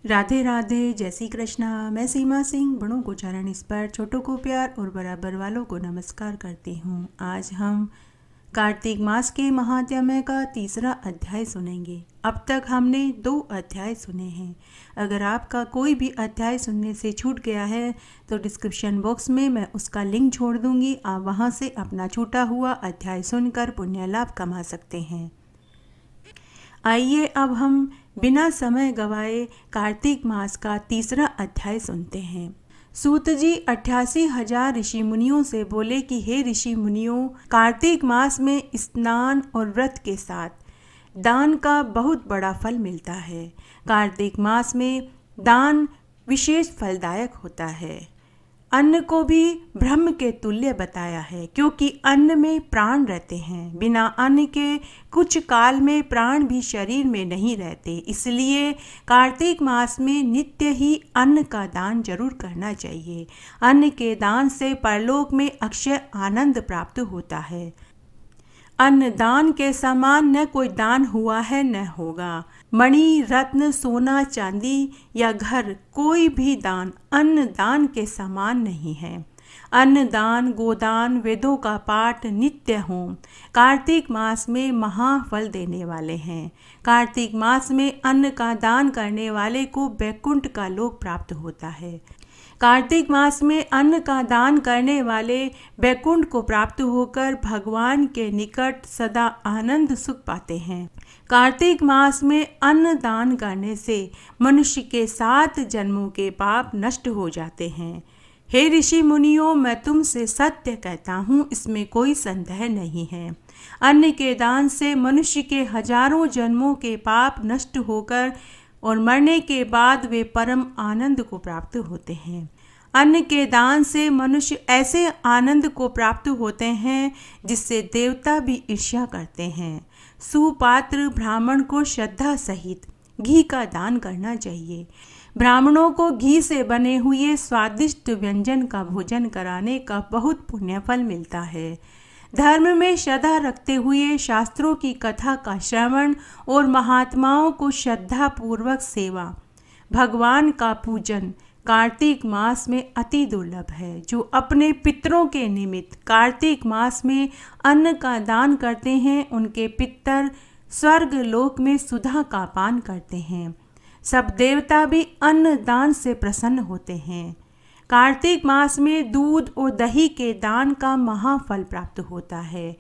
राधे राधे, जय श्री कृष्णा। मैं सीमा सिंह बड़ों को चरण स्पर्श, छोटों को प्यार और बराबर वालों को नमस्कार करती हूँ। आज हम कार्तिक मास के महात्म्य का तीसरा अध्याय सुनेंगे। अब तक हमने 2 अध्याय सुने हैं। अगर आपका कोई भी अध्याय सुनने से छूट गया है तो डिस्क्रिप्शन बॉक्स में मैं उसका लिंक छोड़ दूंगी। आप वहां से अपना छूटा हुआ अध्याय सुनकर पुण्य लाभ कमा सकते हैं। आइए अब हम बिना समय गवाए कार्तिक मास का तीसरा अध्याय सुनते हैं। सूत जी 88,000 ऋषि मुनियों से बोले कि हे ऋषि मुनियों, कार्तिक मास में स्नान और व्रत के साथ दान का बहुत बड़ा फल मिलता है। कार्तिक मास में दान विशेष फलदायक होता है। अन्न को भी ब्रह्म के तुल्य बताया है, क्योंकि अन्न में प्राण रहते हैं। बिना अन्न के कुछ काल में प्राण भी शरीर में नहीं रहते। इसलिए कार्तिक मास में नित्य ही अन्न का दान जरूर करना चाहिए। अन्न के दान से परलोक में अक्षय आनंद प्राप्त होता है। अन्न दान के समान न कोई दान हुआ है न होगा। मणि, रत्न, सोना, चांदी या घर, कोई भी दान अन्न दान के समान नहीं है। अन्न दान, गोदान, वेदों का पाठ, नित्य होम कार्तिक मास में महाफल देने वाले हैं। कार्तिक मास में अन्न का दान करने वाले को वैकुंठ का लोक प्राप्त होता है। कार्तिक मास में अन्न का दान करने वाले वैकुंठ को प्राप्त होकर भगवान के निकट सदा आनंद सुख पाते हैं। कार्तिक मास में अन्न दान करने से मनुष्य के 7 जन्मों के पाप नष्ट हो जाते हैं। हे ऋषि मुनियों, मैं तुमसे सत्य कहता हूँ, इसमें कोई संदेह नहीं है। अन्न के दान से मनुष्य के हजारों जन्मों के पाप नष्ट होकर और मरने के बाद वे परम आनंद को प्राप्त होते हैं। अन्न के दान से मनुष्य ऐसे आनंद को प्राप्त होते हैं जिससे देवता भी ईर्ष्या करते हैं। सुपात्र ब्राह्मण को श्रद्धा सहित घी का दान करना चाहिए। ब्राह्मणों को घी से बने हुए स्वादिष्ट व्यंजन का भोजन कराने का बहुत पुण्य फल मिलता है। धर्म में श्रद्धा रखते हुए शास्त्रों की कथा का श्रवण और महात्माओं को श्रद्धा पूर्वक सेवा, भगवान का पूजन कार्तिक मास में अति दुर्लभ है। जो अपने पितरों के निमित्त कार्तिक मास में अन्न का दान करते हैं, उनके पितर स्वर्ग लोक में सुधा का पान करते हैं। सब देवता भी अन्न दान से प्रसन्न होते हैं। कार्तिक मास में दूध और दही के दान का महाफल प्राप्त होता है।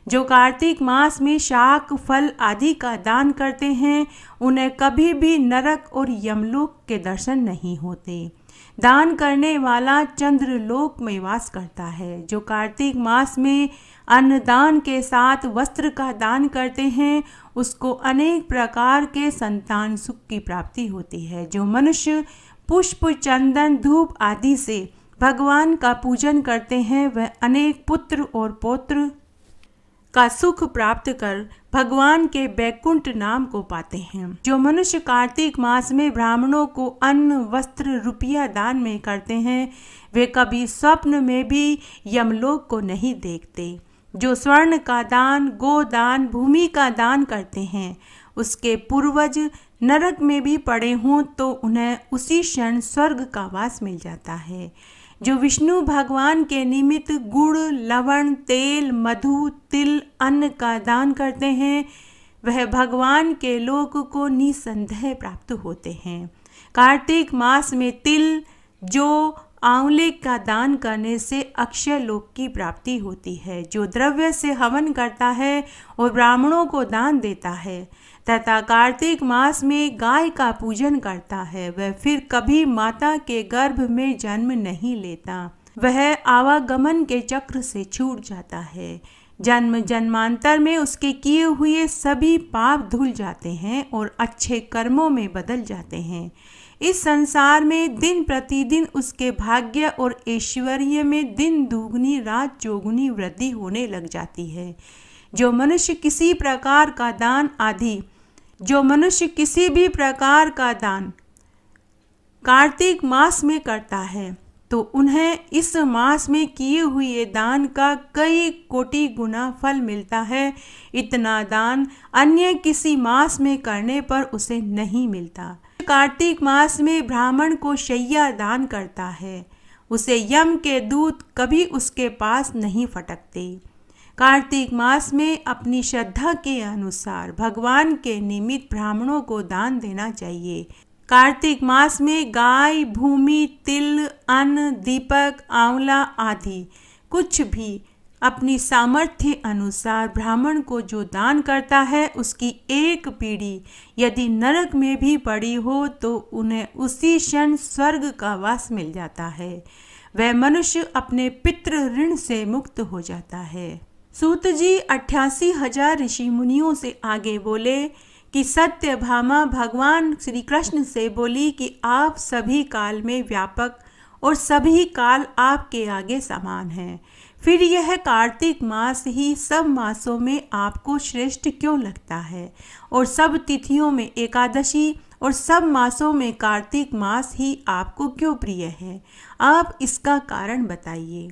जो कार्तिक मास में शाक, फल आदि का दान करते हैं, उन्हें कभी भी नरक और यमलोक के दर्शन नहीं होते। दान करने वाला चंद्रलोक में वास करता है। जो कार्तिक मास में अन्नदान के साथ वस्त्र का दान करते हैं, उसको अनेक प्रकार के संतान सुख की प्राप्ति होती है। जो मनुष्य पुष्प, चंदन, धूप आदि से भगवान का पूजन करते हैं, वह अनेक पुत्र और पौत्र का सुख प्राप्त कर भगवान के वैकुंठ नाम को पाते हैं। जो मनुष्य कार्तिक मास में ब्राह्मणों को अन्न, वस्त्र, रुपया दान में करते हैं, वे कभी स्वप्न में भी यमलोक को नहीं देखते। जो स्वर्ण का दान, गोदान, भूमि का दान करते हैं, उसके पूर्वज नरक में भी पड़े हों तो उन्हें उसी क्षण स्वर्ग का वास मिल जाता है। जो विष्णु भगवान के निमित्त गुड़, लवण, तेल, मधु, तिल, अन्न का दान करते हैं, वह भगवान के लोक को निसंदेह प्राप्त होते हैं। कार्तिक मास में तिल, जौ, आंवले का दान करने से अक्षय लोक की प्राप्ति होती है। जो द्रव्य से हवन करता है और ब्राह्मणों को दान देता है तथा कार्तिक मास में गाय का पूजन करता है, वह फिर कभी माता के गर्भ में जन्म नहीं लेता। वह आवागमन के चक्र से छूट जाता है। जन्म जन्मांतर में उसके किए हुए सभी पाप धुल जाते हैं और अच्छे कर्मों में बदल जाते हैं। इस संसार में दिन प्रतिदिन उसके भाग्य और ऐश्वर्य में दिन दुगनी रात चौगुनी वृद्धि होने लग जाती है। जो मनुष्य किसी भी प्रकार का दान कार्तिक मास में करता है, तो उन्हें इस मास में किए हुए दान का कई कोटि गुना फल मिलता है। इतना दान अन्य किसी मास में करने पर उसे नहीं मिलता। कार्तिक मास में ब्राह्मण को शैया दान करता है, उसे यम के दूत कभी उसके पास नहीं फटकते। कार्तिक मास में अपनी श्रद्धा के अनुसार भगवान के निमित्त ब्राह्मणों को दान देना चाहिए। कार्तिक मास में गाय, भूमि, तिल, अन्न, दीपक, आंवला आदि कुछ भी अपनी सामर्थ्य अनुसार ब्राह्मण को जो दान करता है, उसकी एक पीढ़ी यदि नरक में भी पड़ी हो तो उन्हें उसी क्षण स्वर्ग का वास मिल जाता है। वह मनुष्य अपने पितृ ऋण से मुक्त हो जाता है। सूत जी 88,000 ऋषि मुनियों से आगे बोले कि सत्यभामा भगवान श्री कृष्ण से बोली कि आप सभी काल में व्यापक और सभी काल आपके आगे समान हैं। फिर यह कार्तिक मास ही सब मासों में आपको श्रेष्ठ क्यों लगता है और सब तिथियों में एकादशी और सब मासों में कार्तिक मास ही आपको क्यों प्रिय है? आप इसका कारण बताइए।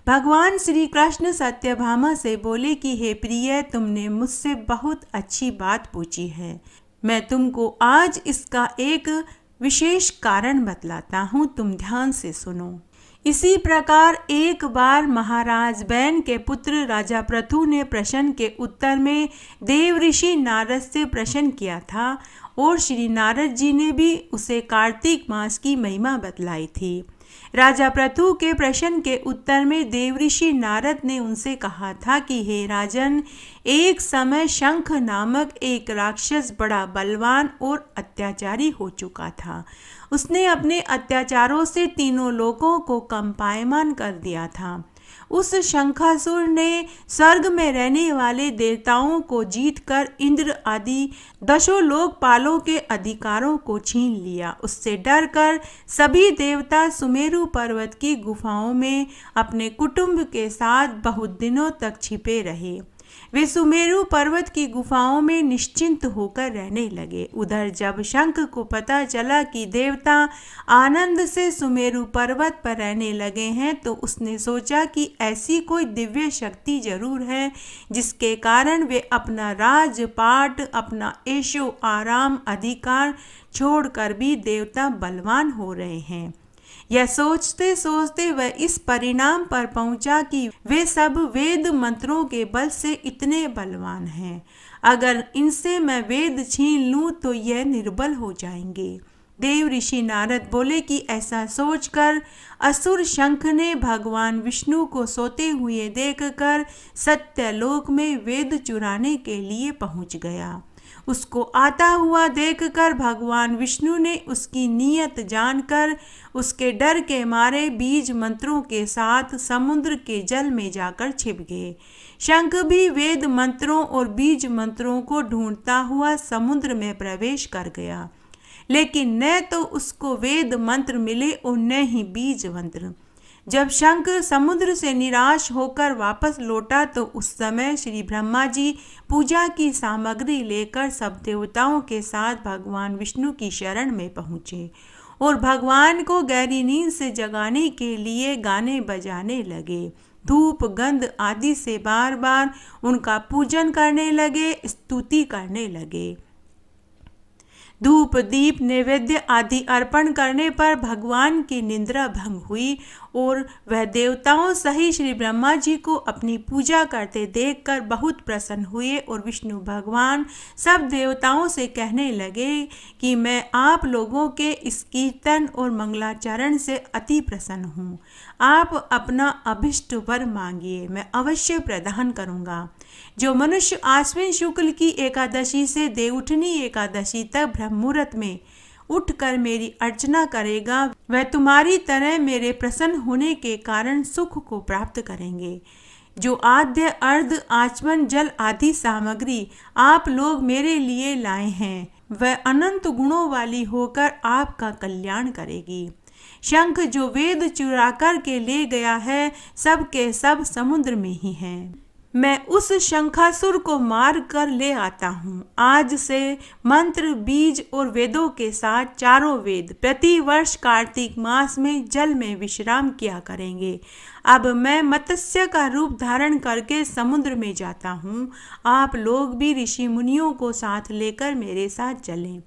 भगवान श्री कृष्ण सत्यभामा से बोले कि हे प्रिय, तुमने मुझसे बहुत अच्छी बात पूछी है। मैं तुमको आज इसका एक विशेष कारण बतलाता हूँ, तुम ध्यान से सुनो। इसी प्रकार एक बार महाराज बैन के पुत्र राजा पृथु ने प्रश्न के उत्तर में देव ऋषि नारद से प्रश्न किया था और श्री नारद जी ने भी उसे कार्तिक मास की महिमा बतलाई थी। राजा पृथु के प्रश्न के उत्तर में देवऋषि नारद ने उनसे कहा था कि हे राजन, एक समय शंख नामक एक राक्षस बड़ा बलवान और अत्याचारी हो चुका था। उसने अपने अत्याचारों से तीनों लोगों को कंपायमान कर दिया था। उस शंखासुर ने स्वर्ग में रहने वाले देवताओं को जीतकर इंद्र आदि 10 लोकपालों के अधिकारों को छीन लिया। उससे डरकर सभी देवता सुमेरु पर्वत की गुफाओं में अपने कुटुंब के साथ बहुत दिनों तक छिपे रहे। वे सुमेरु पर्वत की गुफाओं में निश्चिंत होकर रहने लगे। उधर जब शंख को पता चला कि देवता आनंद से सुमेरु पर्वत पर रहने लगे हैं, तो उसने सोचा कि ऐसी कोई दिव्य शक्ति जरूर है जिसके कारण वे अपना राजपाट, अपना ऐशो आराम, अधिकार छोड़कर भी देवता बलवान हो रहे हैं। यह सोचते सोचते वह इस परिणाम पर पहुंचा कि वे सब वेद मंत्रों के बल से इतने बलवान हैं, अगर इनसे मैं वेद छीन लूं तो यह निर्बल हो जाएंगे। देव ऋषि नारद बोले कि ऐसा सोचकर असुर शंख ने भगवान विष्णु को सोते हुए देखकर सत्यलोक में वेद चुराने के लिए पहुंच गया। उसको आता हुआ देखकर भगवान विष्णु ने उसकी नीयत जानकर उसके डर के मारे बीज मंत्रों के साथ समुद्र के जल में जाकर छिप गए। शंख भी वेद मंत्रों और बीज मंत्रों को ढूंढता हुआ समुद्र में प्रवेश कर गया, लेकिन न तो उसको वेद मंत्र मिले और न ही बीज मंत्र। जब शंख समुद्र से निराश होकर वापस लौटा तो उस समय श्री ब्रह्मा जी पूजा की सामग्री लेकर सब देवताओं के साथ भगवान विष्णु की शरण में पहुँचे और भगवान को गहरी नींद से जगाने के लिए गाने बजाने लगे। धूप, गंध आदि से बार बार उनका पूजन करने लगे, स्तुति करने लगे। धूप, दीप, नैवेद्य आदि अर्पण करने पर भगवान की निद्रा भंग हुई और वह देवताओं सहित श्री ब्रह्मा जी को अपनी पूजा करते देखकर बहुत प्रसन्न हुए और विष्णु भगवान सब देवताओं से कहने लगे कि मैं आप लोगों के इस कीर्तन और मंगलाचरण से अति प्रसन्न हूँ। आप अपना अभिष्ट वर मांगिए, मैं अवश्य प्रदान करूँगा। जो मनुष्य आश्विन शुक्ल की एकादशी से देवउठनी एकादशी तक ब्रह्म मुहूर्त में उठकर मेरी अर्चना करेगा, वह तुम्हारी तरह मेरे प्रसन्न होने के कारण सुख को प्राप्त करेंगे। जो आद्य, अर्ध, आचमन, जल आदि सामग्री आप लोग मेरे लिए लाए हैं, वह अनंत गुणों वाली होकर आपका कल्याण करेगी। शंख जो वेद चुरा कर के ले गया है, सब के सब समुद्र में ही हैं। मैं उस शंखासुर को मार कर ले आता हूँ। आज से मंत्र, बीज और वेदों के साथ चारों वेद प्रति वर्ष कार्तिक मास में जल में विश्राम किया करेंगे। अब मैं मत्स्य का रूप धारण करके समुद्र में जाता हूँ। आप लोग भी ऋषि मुनियों को साथ लेकर मेरे साथ चलें।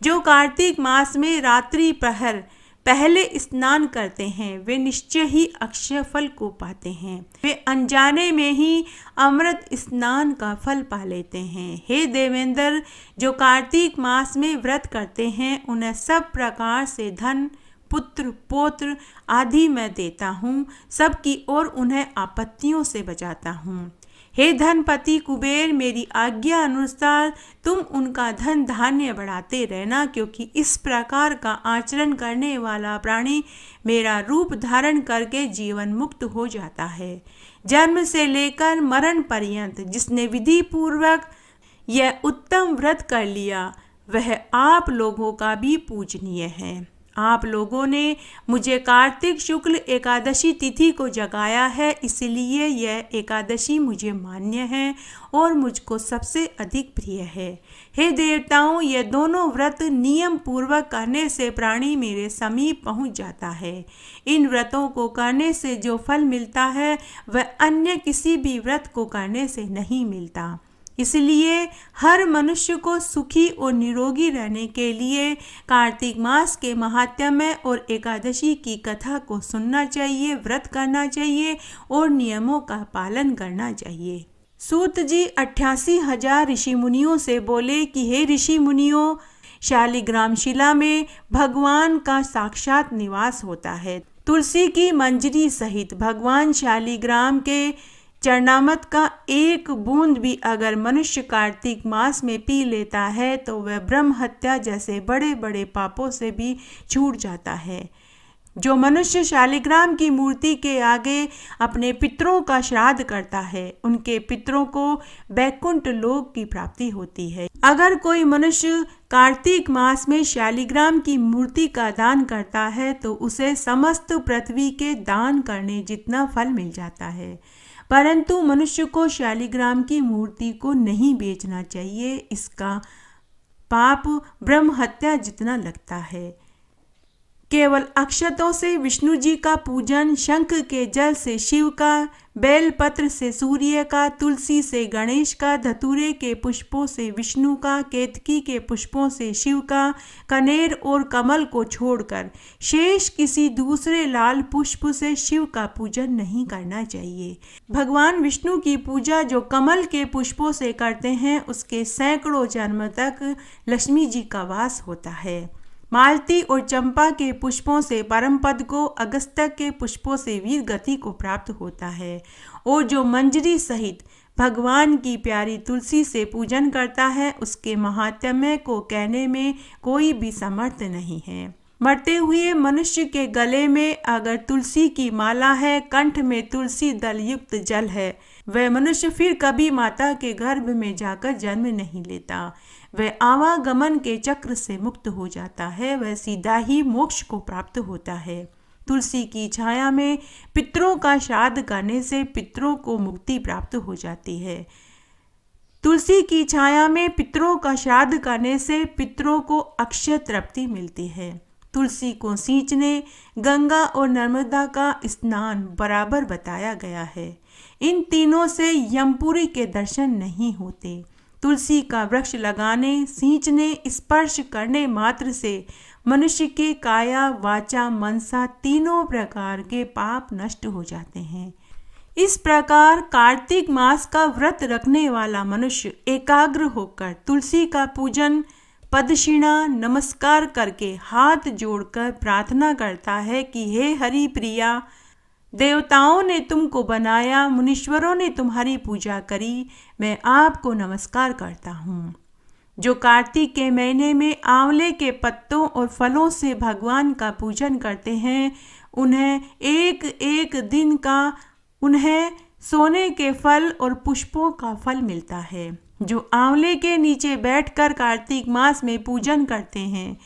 जो कार्तिक मास में रात्रि प्रहर पहले स्नान करते हैं वे निश्चय ही अक्षय फल को पाते हैं। वे अनजाने में ही अमृत स्नान का फल पा लेते हैं। हे देवेंद्र, जो कार्तिक मास में व्रत करते हैं उन्हें सब प्रकार से धन, पुत्र, पौत्र आदि मैं देता हूँ सबकी और उन्हें आपत्तियों से बचाता हूँ। हे धनपति कुबेर, मेरी आज्ञा अनुसार तुम उनका धन धान्य बढ़ाते रहना, क्योंकि इस प्रकार का आचरण करने वाला प्राणी मेरा रूप धारण करके जीवन मुक्त हो जाता है। जन्म से लेकर मरण पर्यंत जिसने विधि पूर्वक यह उत्तम व्रत कर लिया वह आप लोगों का भी पूजनीय है। आप लोगों ने मुझे कार्तिक शुक्ल एकादशी तिथि को जगाया है, इसलिए यह एकादशी मुझे मान्य है और मुझको सबसे अधिक प्रिय है। हे देवताओं, ये दोनों व्रत नियम पूर्वक करने से प्राणी मेरे समीप पहुंच जाता है। इन व्रतों को करने से जो फल मिलता है वह अन्य किसी भी व्रत को करने से नहीं मिलता। इसलिए हर मनुष्य को सुखी और निरोगी रहने के लिए कार्तिक मास के महात्म्य और एकादशी की कथा को सुनना चाहिए, व्रत करना चाहिए और नियमों का पालन करना चाहिए। सूत जी 88,000 ऋषि मुनियों से बोले कि हे ऋषि मुनियों, शालिग्राम शिला में भगवान का साक्षात निवास होता है। तुलसी की मंजरी सहित भगवान शालिग्राम के चरणामृत का एक बूंद भी अगर मनुष्य कार्तिक मास में पी लेता है तो वह ब्रह्म हत्या जैसे बड़े बड़े पापों से भी छूट जाता है। जो मनुष्य शालिग्राम की मूर्ति के आगे अपने पितरों का श्राद्ध करता है उनके पितरों को वैकुंठ लोक की प्राप्ति होती है। अगर कोई मनुष्य कार्तिक मास में शालिग्राम की मूर्ति का दान करता है तो उसे समस्त पृथ्वी के दान करने जितना फल मिल जाता है। परंतु मनुष्य को शालिग्राम की मूर्ति को नहीं बेचना चाहिए, इसका पाप ब्रह्म हत्या जितना लगता है। केवल अक्षतों से विष्णु जी का पूजन, शंख के जल से शिव का, बेलपत्र से सूर्य का, तुलसी से गणेश का, धतूरे के पुष्पों से विष्णु का, केतकी के पुष्पों से शिव का, कनेर और कमल को छोड़कर शेष किसी दूसरे लाल पुष्प से शिव का पूजन नहीं करना चाहिए। भगवान विष्णु की पूजा जो कमल के पुष्पों से करते हैं उसके सैकड़ों जन्म तक लक्ष्मी जी का वास होता है। मालती और चंपा के पुष्पों से परम पद को, अगस्त्य के पुष्पों से वीर गति को प्राप्त होता है। और जो मंजरी सहित भगवान की प्यारी तुलसी से पूजन करता है उसके महात्म्य को कहने में कोई भी समर्थ नहीं है। मरते हुए मनुष्य के गले में अगर तुलसी की माला है, कंठ में तुलसी दल युक्त जल है, वह मनुष्य फिर कभी माता के गर्भ में जाकर जन्म नहीं लेता। वह आवागमन के चक्र से मुक्त हो जाता है, वह सीधा ही मोक्ष को प्राप्त होता है। तुलसी की छाया में पितरों का श्राद्ध करने से पितरों को मुक्ति प्राप्त हो जाती है। तुलसी की छाया में पितरों का श्राद्ध करने से पितरों को अक्षय तृप्ति मिलती है। तुलसी को सींचने गंगा और नर्मदा का स्नान बराबर बताया गया है। इन तीनों से यमपुरी के दर्शन नहीं होते। तुलसी का वृक्ष लगाने, सींचने, स्पर्श करने मात्र से मनुष्य के काया, वाचा, मनसा तीनों प्रकार के पाप नष्ट हो जाते हैं। इस प्रकार कार्तिक मास का व्रत रखने वाला मनुष्य एकाग्र होकर तुलसी का पूजन, पदशिणा, नमस्कार करके हाथ जोड़कर प्रार्थना करता है कि हे हरि प्रिया, देवताओं ने तुमको बनाया, मुनीश्वरों ने तुम्हारी पूजा करी, मैं आपको नमस्कार करता हूँ। जो कार्तिक के महीने में आंवले के पत्तों और फलों से भगवान का पूजन करते हैं उन्हें एक एक दिन का उन्हें सोने के फल और पुष्पों का फल मिलता है। जो आंवले के नीचे बैठकर कार्तिक मास में पूजन करते हैं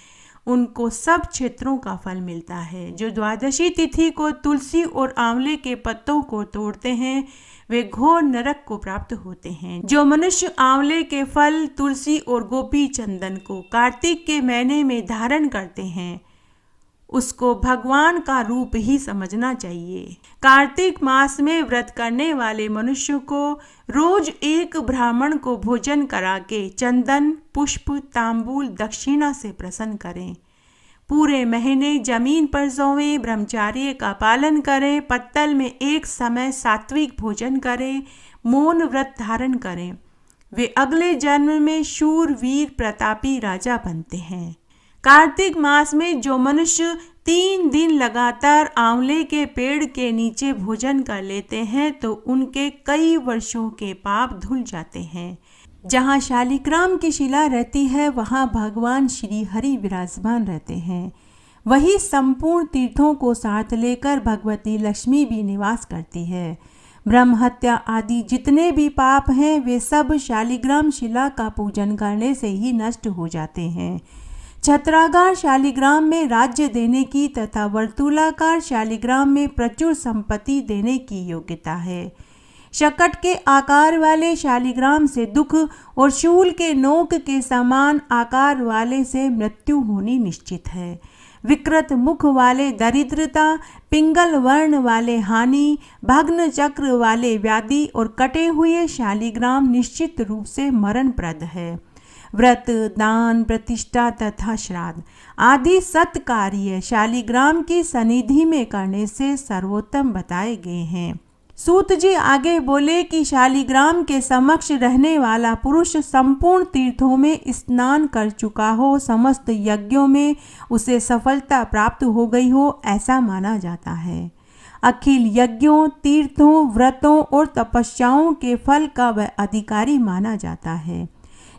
उनको सब क्षेत्रों का फल मिलता है। जो द्वादशी तिथि को तुलसी और आंवले के पत्तों को तोड़ते हैं वे घोर नरक को प्राप्त होते हैं। जो मनुष्य आंवले के फल, तुलसी और गोपी चंदन को कार्तिक के महीने में धारण करते हैं उसको भगवान का रूप ही समझना चाहिए। कार्तिक मास में व्रत करने वाले मनुष्य को रोज एक ब्राह्मण को भोजन करा के चंदन, पुष्प, तांबूल, दक्षिणा से प्रसन्न करें। पूरे महीने जमीन पर सोएं, ब्रह्मचर्य का पालन करें, पत्तल में एक समय सात्विक भोजन करें, मौन व्रत धारण करें। वे अगले जन्म में शूर, वीर, प्रतापी राजा बनते हैं। कार्तिक मास में जो मनुष्य 3 दिन लगातार आंवले के पेड़ के नीचे भोजन कर लेते हैं तो उनके कई वर्षों के पाप धुल जाते हैं। जहाँ शालिग्राम की शिला रहती है वहाँ भगवान श्री हरि विराजमान रहते हैं। वही संपूर्ण तीर्थों को साथ लेकर भगवती लक्ष्मी भी निवास करती है। ब्रह्म हत्या आदि जितने भी पाप हैं वे सब शालिग्राम शिला का पूजन करने से ही नष्ट हो जाते हैं। छत्राकार शालिग्राम में राज्य देने की तथा वर्तुलाकार शालिग्राम में प्रचुर संपत्ति देने की योग्यता है। शकट के आकार वाले शालिग्राम से दुख और शूल के नोक के समान आकार वाले से मृत्यु होनी निश्चित है। विकृत मुख वाले दरिद्रता, पिंगल वर्ण वाले हानि, भग्न चक्र वाले व्याधि और कटे हुए शालिग्राम निश्चित रूप से मरणप्रद है। व्रत, दान, प्रतिष्ठा तथा श्राद्ध आदि सत्कार्य शालिग्राम की सनिधि में करने से सर्वोत्तम बताए गए हैं। सूत जी आगे बोले कि शालिग्राम के समक्ष रहने वाला पुरुष संपूर्ण तीर्थों में स्नान कर चुका हो, समस्त यज्ञों में उसे सफलता प्राप्त हो गई हो, ऐसा माना जाता है। अखिल यज्ञों, तीर्थों, व्रतों और तपस्याओं के फल का वह अधिकारी माना जाता है।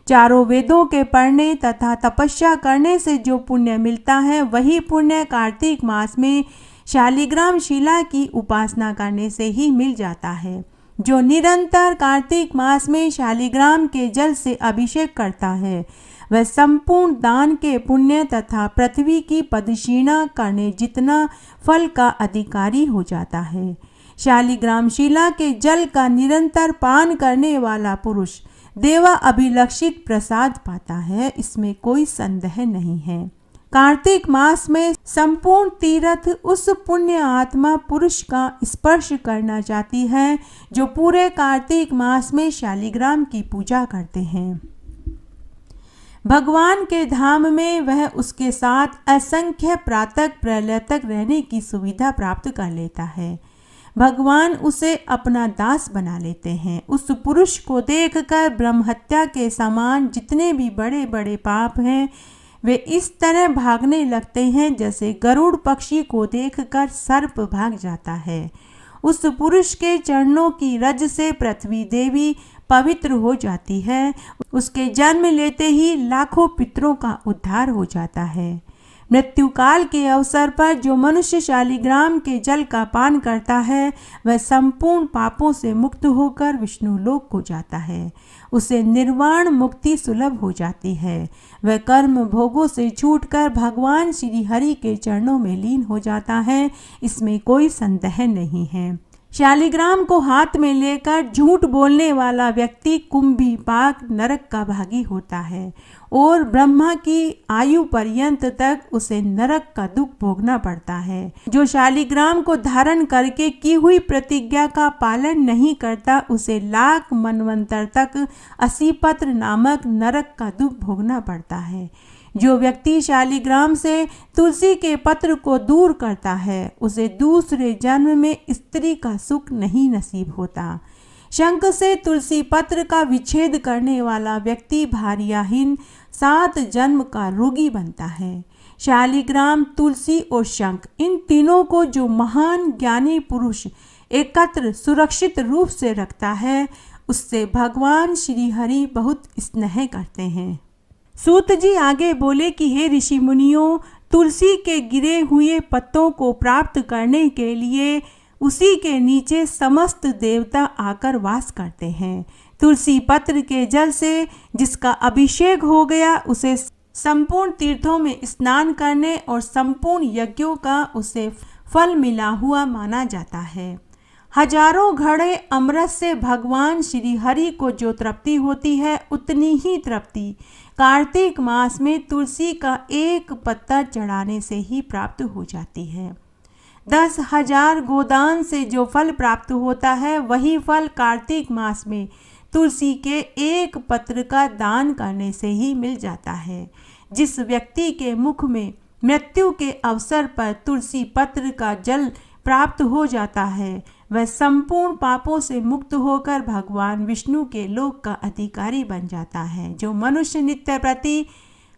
चारों वेदों के पढ़ने तथा तपस्या करने से जो पुण्य मिलता है वही पुण्य कार्तिक मास में शालिग्राम शिला की उपासना करने से ही मिल जाता है। जो निरंतर कार्तिक मास में शालिग्राम के जल से अभिषेक करता है वह संपूर्ण दान के पुण्य तथा पृथ्वी की पदक्षिणा करने जितना फल का अधिकारी हो जाता है। शालिग्राम शिला के जल का निरंतर पान करने वाला पुरुष देवा अभिलक्षित प्रसाद पाता है, इसमें कोई संदेह नहीं है। कार्तिक मास में संपूर्ण तीर्थ उस पुण्य आत्मा पुरुष का स्पर्श करना चाहती है जो पूरे कार्तिक मास में शालिग्राम की पूजा करते हैं। भगवान के धाम में वह उसके साथ असंख्य प्रातः प्रलय तक रहने की सुविधा प्राप्त कर लेता है। भगवान उसे अपना दास बना लेते हैं। उस पुरुष को देखकर ब्रह्म हत्या के समान जितने भी बड़े बड़े पाप हैं वे इस तरह भागने लगते हैं जैसे गरुड़ पक्षी को देखकर सर्प भाग जाता है। उस पुरुष के चरणों की रज से पृथ्वी देवी पवित्र हो जाती है। उसके जन्म लेते ही लाखों पितरों का उद्धार हो जाता है। मृत्यु काल के अवसर पर जो मनुष्य शालिग्राम के जल का पान करता है वह संपूर्ण पापों से मुक्त होकर विष्णु लोक को जाता है। उसे निर्वाण मुक्ति सुलभ हो जाती है। वह कर्म भोगों से छूटकर भगवान श्री हरि के चरणों में लीन हो जाता है, इसमें कोई संदेह नहीं है। शालिग्राम को हाथ में लेकर झूठ बोलने वाला व्यक्ति कुंभी पाक नरक का भागी होता है और ब्रह्मा की आयु पर्यंत तक उसे नरक का दुख भोगना पड़ता है। जो शालिग्राम को धारण करके की हुई प्रतिज्ञा का पालन नहीं करता उसे लाख मनवंतर तक असीपत्र नामक नरक का दुख भोगना पड़ता है। जो व्यक्ति शालिग्राम से तुलसी के पत्र को दूर करता है उसे दूसरे जन्म में स्त्री का सुख नहीं नसीब होता। शंख से तुलसी पत्र का विच्छेद करने वाला व्यक्ति भार्याहीन 7 जन्म का रोगी बनता है। शालिग्राम, तुलसी और शंख इन तीनों को जो महान ज्ञानी पुरुष एकत्र सुरक्षित रूप से रखता है उससे भगवान श्री हरि बहुत स्नेह करते हैं। सूत जी आगे बोले कि हे ऋषि मुनियों, तुलसी के गिरे हुए पत्तों को प्राप्त करने के लिए उसी के नीचे समस्त देवता आकर वास करते हैं। तुलसी पत्र के जल से जिसका अभिषेक हो गया उसे संपूर्ण तीर्थों में स्नान करने और संपूर्ण यज्ञों का उसे फल मिला हुआ माना जाता है। हजारों घड़े अमृत से भगवान श्री हरि को जो तृप्ति होती है उतनी ही तृप्ति कार्तिक मास में तुलसी का एक पत्ता चढ़ाने से ही प्राप्त हो जाती है। 10,000 गोदान से जो फल प्राप्त होता है वही फल कार्तिक मास में तुलसी के एक पत्र का दान करने से ही मिल जाता है। जिस व्यक्ति के मुख में मृत्यु के अवसर पर तुलसी पत्र का जल प्राप्त हो जाता है वह संपूर्ण पापों से मुक्त होकर भगवान विष्णु के लोक का अधिकारी बन जाता है। जो मनुष्य नित्य प्रति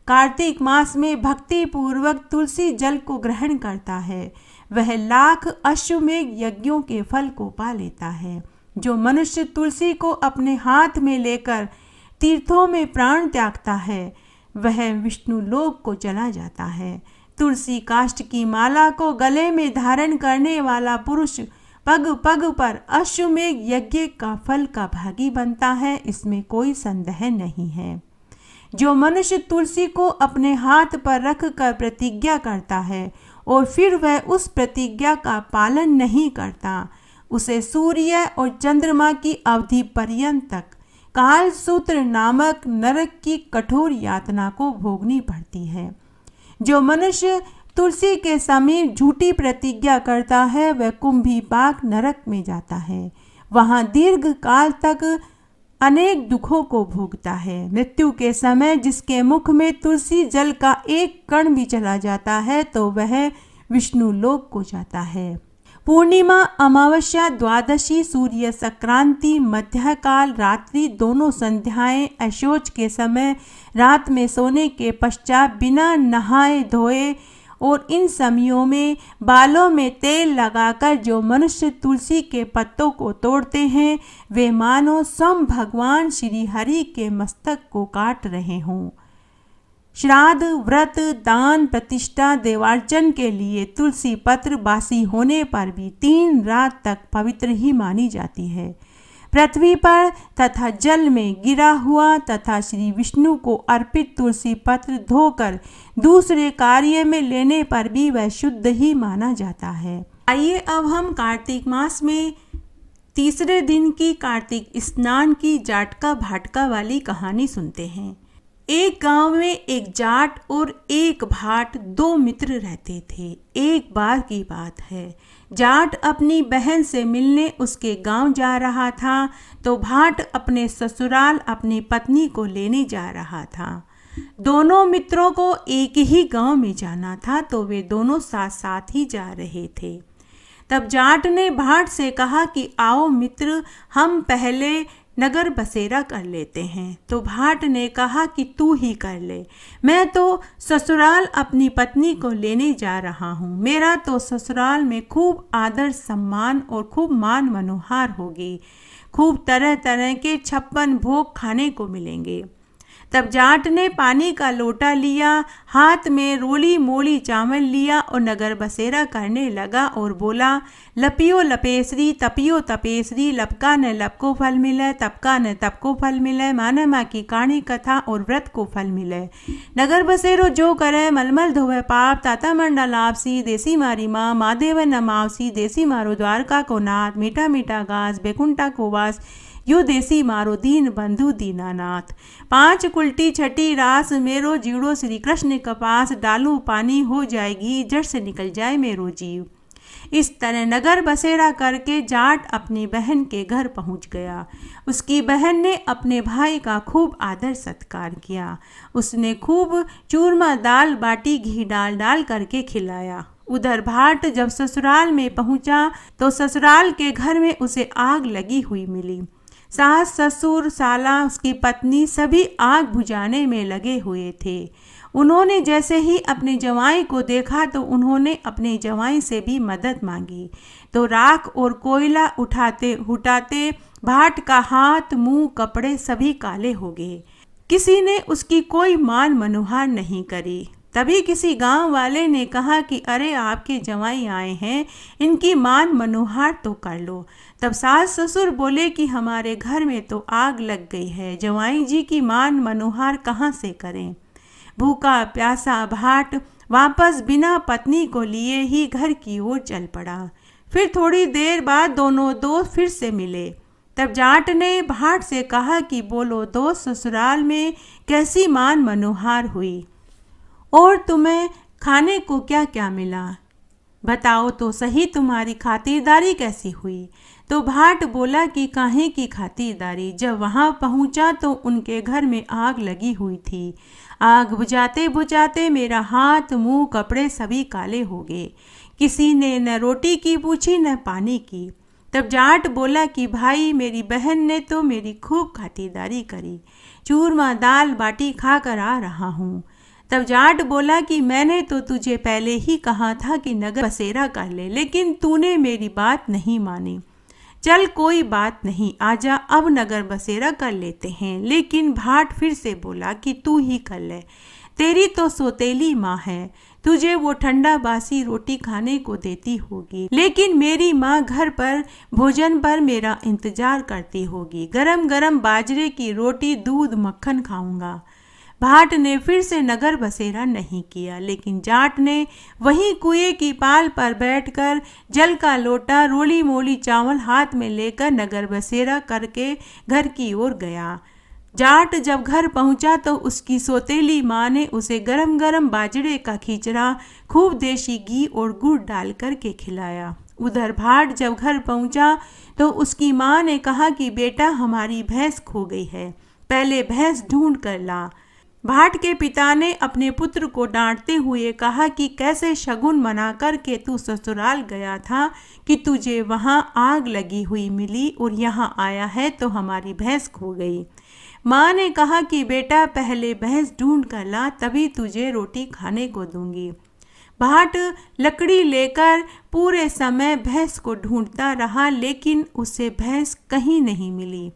कार्तिक मास में भक्ति पूर्वक तुलसी जल को ग्रहण करता है वह लाख अश्वमेध यज्ञों के फल को पा लेता है। जो मनुष्य तुलसी को अपने हाथ में लेकर तीर्थों में प्राण त्यागता है वह विष्णु लोक को चला जाता है। तुलसी काष्ठ की माला को गले में धारण करने वाला पुरुष पग पग पर अश्वमेध यज्ञ का फल का भागी बनता है, इसमें कोई संदेह नहीं है। जो मनुष्य तुलसी को अपने हाथ पर रख कर प्रतिज्ञा करता है और फिर वह उस प्रतिज्ञा का पालन नहीं करता उसे सूर्य और चंद्रमा की अवधि पर्यंत तक काल सूत्र नामक नरक की कठोर यातना को भोगनी पड़ती है। जो मनुष्य तुलसी के समीप झूठी प्रतिज्ञा करता है वह कुंभीपाक नरक में जाता है, वहाँ दीर्घ काल तक अनेक दुखों को भोगता है। मृत्यु के समय जिसके मुख में तुलसी जल का एक कण भी चला जाता है तो वह विष्णु लोक को जाता है। पूर्णिमा, अमावस्या, द्वादशी, सूर्य संक्रांति, मध्यकाल, रात्रि दोनों संध्याएं, अशोच के समय, रात में सोने के पश्चात, बिना नहाए धोए और इन समयों में बालों में तेल लगाकर जो मनुष्य तुलसी के पत्तों को तोड़ते हैं वे मानो स्वयं भगवान श्री हरि के मस्तक को काट रहे हों। श्राद्ध, व्रत, दान, प्रतिष्ठा, देवार्चन के लिए तुलसी पत्र बासी होने पर भी 3 रात तक पवित्र ही मानी जाती है। पृथ्वी पर तथा जल में गिरा हुआ तथा श्री विष्णु को अर्पित तुलसी पत्र धोकर दूसरे कार्य में लेने पर भी वह शुद्ध ही माना जाता है। आइए अब हम कार्तिक मास में तीसरे दिन की कार्तिक स्नान की जाटका भाटका वाली कहानी सुनते हैं। एक गांव में एक जाट और एक भाट 2 मित्र रहते थे। एक बार की बात है, जाट अपनी बहन से मिलने उसके गांव जा रहा था तो भाट अपने ससुराल अपनी पत्नी को लेने जा रहा था। दोनों मित्रों को एक ही गांव में जाना था तो वे दोनों साथ साथ ही जा रहे थे। तब जाट ने भाट से कहा कि आओ मित्र, हम पहले नगर बसेरा कर लेते हैं। तो भाट ने कहा कि तू ही कर ले, मैं तो ससुराल अपनी पत्नी को लेने जा रहा हूँ। मेरा तो ससुराल में खूब आदर सम्मान और खूब मान मनोहार होगी, खूब तरह तरह के 56 भोग खाने को मिलेंगे। तब जाट ने पानी का लोटा लिया, हाथ में रोली मोली चावल लिया और नगर बसेरा करने लगा और बोला, लपियो लपेसरी, तपियो तपेसरी, लपका न लपको फल मिले, तपका न तपको फल मिले, माने माँ की कहानी कथा और व्रत को फल मिले। नगर बसेरो जो करे, मलमल धोवे पाप, ताता मंडल आपसी, देसी मारी माँ, महादेव न मावसी, देसी मारो द्वारका को नाथ, मीठा मीठा घास, बेकुंठा को वास, यो देसी मारो दीन बंधु दीनानाथ। 5 कुल्टी छठी रास, मेरो जीड़ो श्री कृष्ण कपास, डालू पानी हो जाएगी, जड़ से निकल जाए मेरो जीव। इस तरह नगर बसेरा करके जाट अपनी बहन के घर पहुंच गया। उसकी बहन ने अपने भाई का खूब आदर सत्कार किया। उसने खूब चूरमा दाल बाटी घी डाल डाल करके खिलाया। उधर भाट जब ससुराल में पहुंचा तो ससुराल के घर में उसे आग लगी हुई मिली। सास ससुर साला उसकी पत्नी सभी आग बुझाने में लगे हुए थे। उन्होंने जैसे ही अपने जवाई को देखा तो उन्होंने अपने जवाई से भी मदद मांगी। तो राख और कोयला उठाते उठाते भाट का हाथ मुंह कपड़े सभी काले हो गए। किसी ने उसकी कोई मान मनोहार नहीं करी। तभी किसी गांव वाले ने कहा कि अरे आपके जवाई आए हैं, इनकी मान मनोहार तो कर लो। तब सास ससुर बोले कि हमारे घर में तो आग लग गई है, जवाई जी की मान मनोहार कहाँ से करें। भूखा प्यासा भाट वापस बिना पत्नी को लिए ही घर की ओर चल पड़ा। फिर थोड़ी देर बाद दोनों दोस्त फिर से मिले तब जाट ने भाट से कहा कि बोलो दोस्त, ससुराल में कैसी मान मनोहार हुई और तुम्हें खाने को क्या क्या मिला, बताओ तो सही तुम्हारी खातिरदारी कैसी हुई। तो भाट बोला कि काहे की खातिरदारी, जब वहाँ पहुँचा तो उनके घर में आग लगी हुई थी। आग बुझाते बुझाते मेरा हाथ मुंह कपड़े सभी काले हो गए। किसी ने न रोटी की पूछी न पानी की। तब जाट बोला कि भाई, मेरी बहन ने तो मेरी खूब खातिरदारी करी, चूरमा दाल बाटी खा कर आ रहा हूँ। तब जाट बोला कि मैंने तो तुझे पहले ही कहा था कि नगर बसेरा कर ले, लेकिन तूने मेरी बात नहीं मानी। चल कोई बात नहीं, आजा अब नगर बसेरा कर लेते हैं। लेकिन भाट फिर से बोला कि तू ही कर ले, तेरी तो सौतेली माँ है, तुझे वो ठंडा बासी रोटी खाने को देती होगी, लेकिन मेरी माँ घर पर भोजन पर मेरा इंतजार करती होगी। गरम गरम बाजरे की रोटी दूध मक्खन खाऊंगा। भाट ने फिर से नगर बसेरा नहीं किया, लेकिन जाट ने वहीं कुएं की पाल पर बैठकर जल का लोटा रोली मोली चावल हाथ में लेकर नगर बसेरा करके घर की ओर गया। जाट जब घर पहुंचा तो उसकी सौतेली माँ ने उसे गरम गरम बाजरे का खिचड़ा खूब देशी घी और गुड़ डाल कर के खिलाया। उधर भाट जब घर पहुंचा तो उसकी माँ ने कहा कि बेटा, हमारी भैंस खो गई है, पहले भैंस ढूंढ कर ला। भाट के पिता ने अपने पुत्र को डांटते हुए कहा कि कैसे शगुन मना कर के तू ससुराल गया था कि तुझे वहाँ आग लगी हुई मिली और यहाँ आया है तो हमारी भैंस खो गई। माँ ने कहा कि बेटा, पहले भैंस ढूंढ कर ला, तभी तुझे रोटी खाने को दूंगी। भाट लकड़ी लेकर पूरे समय भैंस को ढूंढता रहा, लेकिन उसे भैंस कहीं नहीं मिली।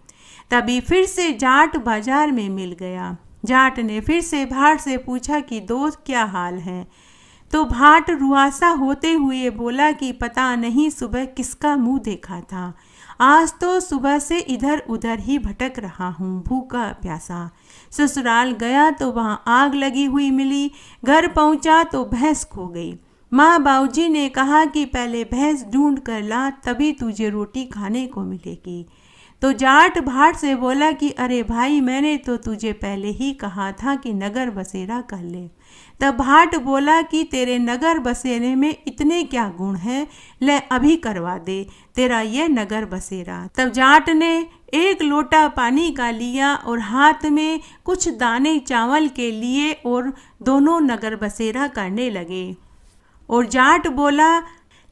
तभी फिर से जाट बाजार में मिल गया। जाट ने फिर से भाट से पूछा कि दोस्त, क्या हाल है। तो भाट रुआसा होते हुए बोला कि पता नहीं सुबह किसका मुंह देखा था, आज तो सुबह से इधर उधर ही भटक रहा हूँ, भूखा प्यासा। ससुराल गया तो वहाँ आग लगी हुई मिली, घर पहुँचा तो भैंस खो गई। माँ बाबूजी ने कहा कि पहले भैंस ढूंढ कर ला, तभी तुझे रोटी खाने को मिलेगी। तो जाट भाट से बोला कि अरे भाई, मैंने तो तुझे पहले ही कहा था कि नगर बसेरा कर ले। तब भाट बोला कि तेरे नगर बसेरे में इतने क्या गुण हैं, ले अभी करवा दे तेरा ये नगर बसेरा। तब जाट ने एक लोटा पानी का लिया और हाथ में कुछ दाने चावल के लिए और दोनों नगर बसेरा करने लगे। और जाट बोला,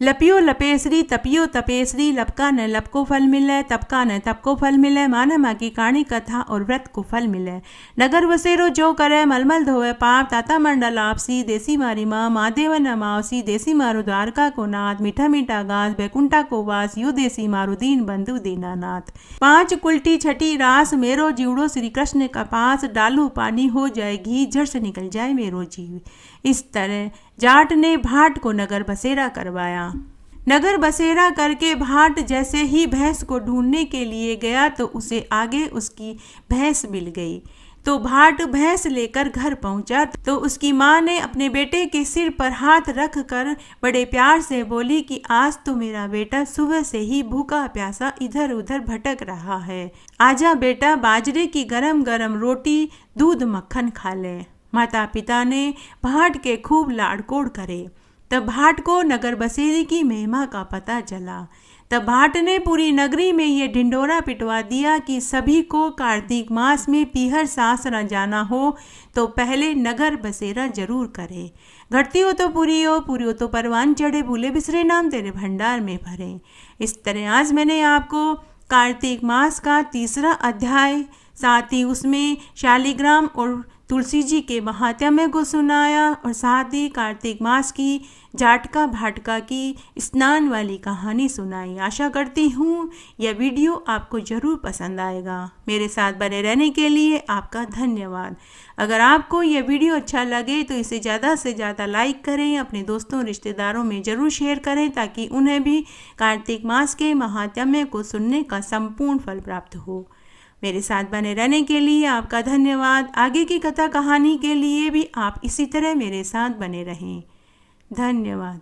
लपियो लपेसरी तपियो तपेसरी, लपका न लपको फल मिले, तपका न तपको फल मिले, माना माँ की कहानी कथा और व्रत को फल मिले। नगर बसेरो जो करे मलमल धोवे पाप, ताता मंडल आपसी, देसी मारी माँ महादेव न मावसी, देसी मारो द्वारका को नाथ, मीठा मीठा घास बैकुंठा को वास, यू देसी मारो दीन बंधु दीनानाथ। 5 कुल्टी छठी रास, मेरो जीवड़ो श्री कृष्ण का पास, डालू पानी हो जाए घी, झट से निकल जाए मेरो जीव। इस तरह जाट ने भाट को नगर बसेरा करवाया। नगर बसेरा करके भाट जैसे ही भैंस को ढूंढने के लिए गया तो उसे आगे उसकी भैंस मिल गई। तो भाट भैंस लेकर घर पहुंचा तो उसकी माँ ने अपने बेटे के सिर पर हाथ रख कर बड़े प्यार से बोली कि आज तो मेरा बेटा सुबह से ही भूखा प्यासा इधर उधर भटक रहा है, आजा बेटा, बाजरे की गरम गरम रोटी दूध मक्खन खा ले। माता पिता ने भाट के खूब लाड़कोड़ करे। तब भाट को नगर बसेरे की महिमा का पता चला। तब भाट ने पूरी नगरी में ये ढिंडोरा पिटवा दिया कि सभी को कार्तिक मास में पीहर सासरा जाना हो तो पहले नगर बसेरा जरूर करे। घटती हो तो पूरी हो तो परवान चढ़े, भूले बिसरे नाम तेरे भंडार में भरे। इस तरह आज मैंने आपको कार्तिक मास का 3रा अध्याय, साथ ही उसमें शालिग्राम और तुलसी जी के महात्म्य को सुनाया और साथ ही कार्तिक मास की जाटका भाटका की स्नान वाली कहानी सुनाई। आशा करती हूँ यह वीडियो आपको ज़रूर पसंद आएगा। मेरे साथ बने रहने के लिए आपका धन्यवाद। अगर आपको यह वीडियो अच्छा लगे तो इसे ज़्यादा से ज़्यादा लाइक करें, अपने दोस्तों रिश्तेदारों में ज़रूर शेयर करें ताकि उन्हें भी कार्तिक मास के महात्म्य को सुनने का संपूर्ण फल प्राप्त हो। मेरे साथ बने रहने के लिए आपका धन्यवाद। आगे की कथा कहानी के लिए भी आप इसी तरह मेरे साथ बने रहें। धन्यवाद।